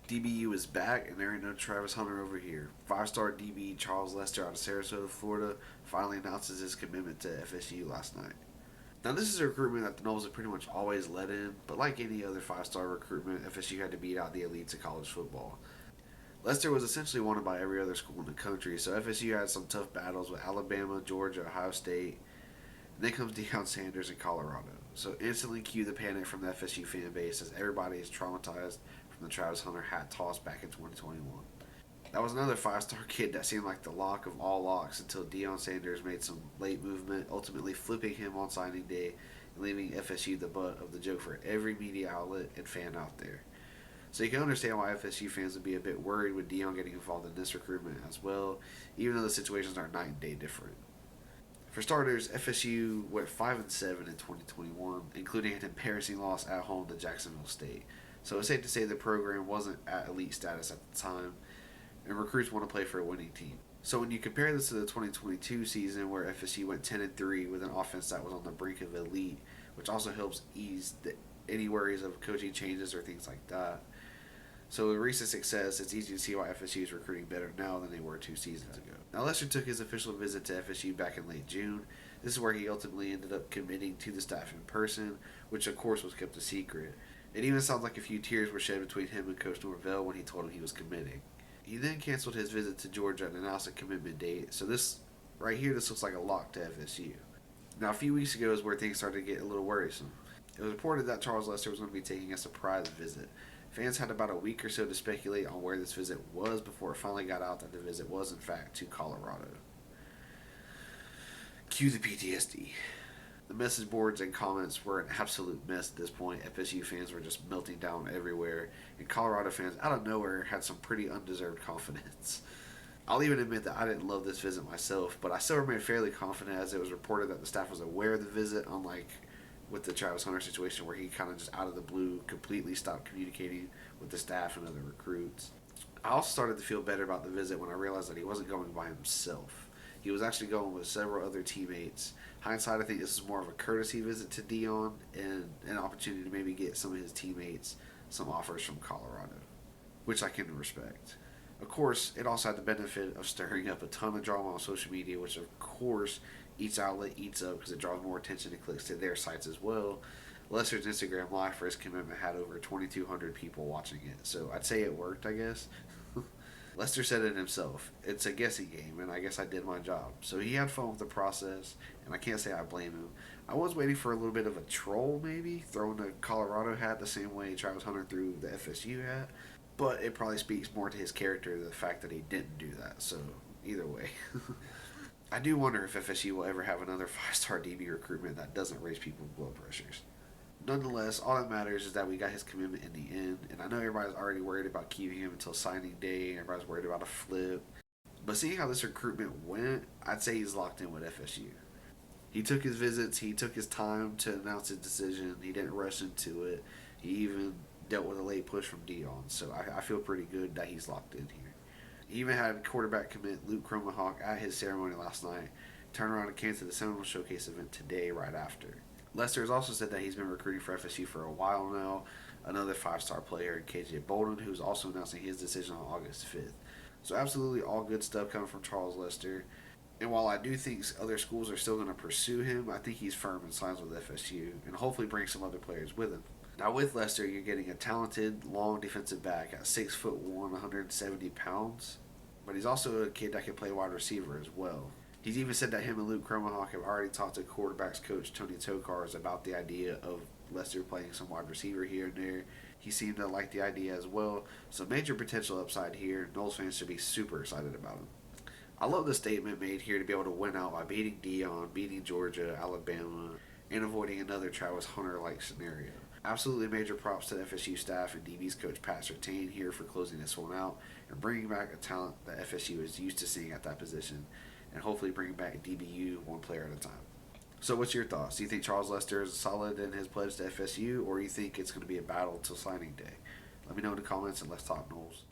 DBU is back, and there ain't no Travis Hunter over here. Five-star DB Charles Lester out of Sarasota, Florida, finally announces his commitment to FSU last night. Now, this is a recruitment that the Noles have pretty much always led in, but like any other five-star recruitment, FSU had to beat out the elites of college football. Lester was essentially wanted by every other school in the country, so FSU had some tough battles with Alabama, Georgia, Ohio State. And then comes Deion Sanders in Colorado. So instantly cue the panic from the FSU fan base as everybody is traumatized from the Travis Hunter hat toss back in 2021. That was another five-star kid that seemed like the lock of all locks until Deion Sanders made some late movement, ultimately flipping him on signing day and leaving FSU the butt of the joke for every media outlet and fan out there. So you can understand why FSU fans would be a bit worried with Deion getting involved in this recruitment as well, even though the situations are night and day different. For starters, FSU went 5-7 in 2021, including an embarrassing loss at home to Jacksonville State. So it's safe to say the program wasn't at elite status at the time, and recruits want to play for a winning team. So when you compare this to the 2022 season, where FSU went 10-3 with an offense that was on the brink of elite, which also helps ease any worries of coaching changes or things like that. So with recent success, it's easy to see why FSU is recruiting better now than they were 2 seasons ago. Now Lester took his official visit to FSU back in late June. This is where he ultimately ended up committing to the staff in person, which of course was kept a secret. It even sounds like a few tears were shed between him and Coach Norvell when he told him he was committing. He then canceled his visit to Georgia and announced a commitment date. So this right here, this looks like a lock to FSU. Now a few weeks ago is where things started to get a little worrisome. It was reported that Charles Lester was going to be taking a surprise visit. Fans had about a week or so to speculate on where this visit was before it finally got out that the visit was, in fact, to Colorado. Cue the PTSD. The message boards and comments were an absolute mess at this point. FSU fans were just melting down everywhere, and Colorado fans, out of nowhere, had some pretty undeserved confidence. I'll even admit that I didn't love this visit myself, but I still remained fairly confident as it was reported that the staff was aware of the visit, unlike with the Travis Hunter situation where he kind of just out of the blue completely stopped communicating with the staff and other recruits. I also started to feel better about the visit when I realized that he wasn't going by himself. He was actually going with several other teammates. Hindsight, I think this is more of a courtesy visit to Deion and an opportunity to maybe get some of his teammates some offers from Colorado, which I can respect. Of course, it also had the benefit of stirring up a ton of drama on social media, which of course each outlet eats up because it draws more attention and clicks to their sites as well. Lester's Instagram Live for his commitment had over 2,200 people watching it, so I'd say it worked, I guess. Lester said it himself. It's a guessing game, and I guess I did my job. So he had fun with the process, and I can't say I blame him. I was waiting for a little bit of a troll, maybe, throwing the Colorado hat the same way Travis Hunter threw the FSU hat. But it probably speaks more to his character, the fact that he didn't do that. So either way. I do wonder if FSU will ever have another five-star DB recruitment that doesn't raise people's blood pressures. Nonetheless, all that matters is that we got his commitment in the end, and I know everybody's already worried about keeping him until signing day, everybody's worried about a flip. But seeing how this recruitment went, I'd say he's locked in with FSU. He took his visits, he took his time to announce his decision, he didn't rush into it, he even dealt with a late push from Deion, so I feel pretty good that he's locked in here. He even had quarterback commit Luke Cromahawk at his ceremony last night, turn around and came to the Seminole Showcase event today right after. Lester has also said that he's been recruiting for FSU for a while now. Another five-star player, KJ Bolden, who's also announcing his decision on August 5th. So absolutely all good stuff coming from Charles Lester. And while I do think other schools are still going to pursue him, I think he's firm and signs with FSU and hopefully bring some other players with him. Now with Lester, you're getting a talented, long defensive back at 6'1", 170 pounds. But he's also a kid that can play wide receiver as well. He's even said that him and Luke Cromahawk have already talked to quarterbacks coach Tony Tokars about the idea of Lester playing some wide receiver here and there. He seemed to like the idea as well. So major potential upside here. Noles fans should be super excited about him. I love the statement made here to be able to win out by beating Deion, beating Georgia, Alabama, and avoiding another Travis Hunter-like scenario. Absolutely major props to the FSU staff and DB's coach Pat Surtain here for closing this one out and bringing back a talent that FSU is used to seeing at that position, and hopefully bring back DBU one player at a time. So what's your thoughts? Do you think Charles Lester is solid in his pledge to FSU, or do you think it's going to be a battle till signing day? Let me know in the comments, and let's talk Noles.